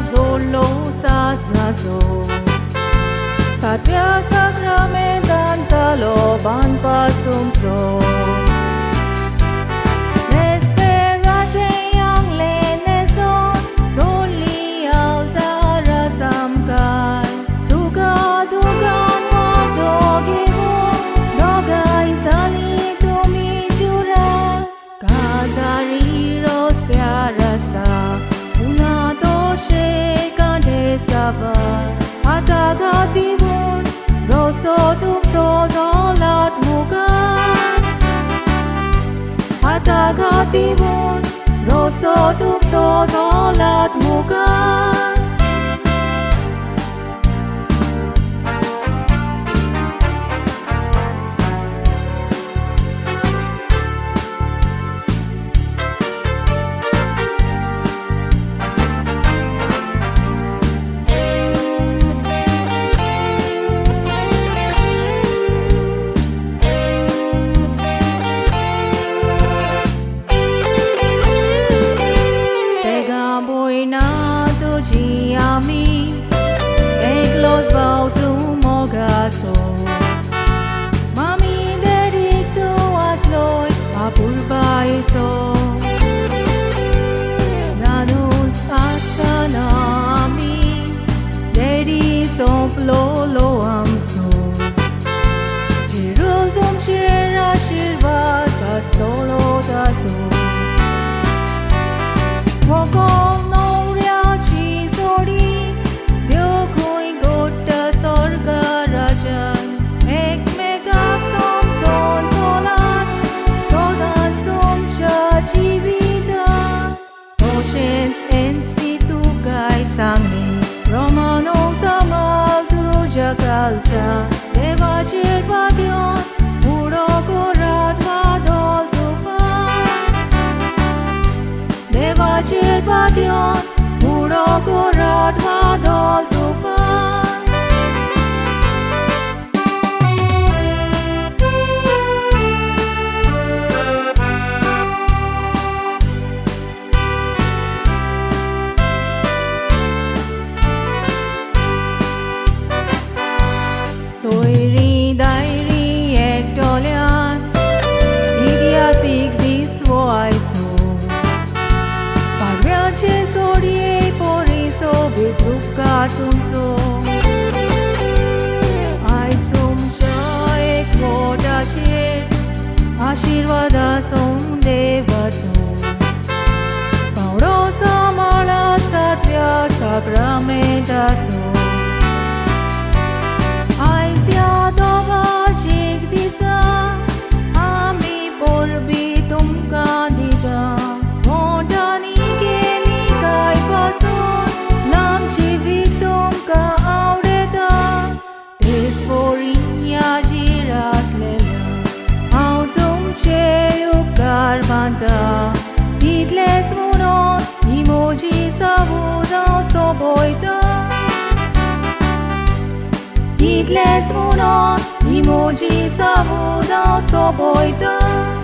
zolo sasnazo Satya sakramentan sa loban pasumso Atagatimun roso tumso dolat mukan Atagatimun roso tumso dolat mukan Ami eglos vau tu mogaso Mami daddy tu asloi apurbai so Nanus asana ami daddy soplo lo amso Jirul tum chera shirvat kasolo daso Mokong Sangni Romanong samal tu jakalsa Deva chirpatyon Muro korat vadol tufan Deva chirpatyon Muro korat vadol tufan Soiri dairi ek dolyan Idiasik dis voice Pagyache sori pori so bitruka tumso Ai sum shaik voda che Ashirvada som devaso Pauro samala satya sakramentaso Idles munon emoji sabuda soboita Idles munon emoji sabuda soboita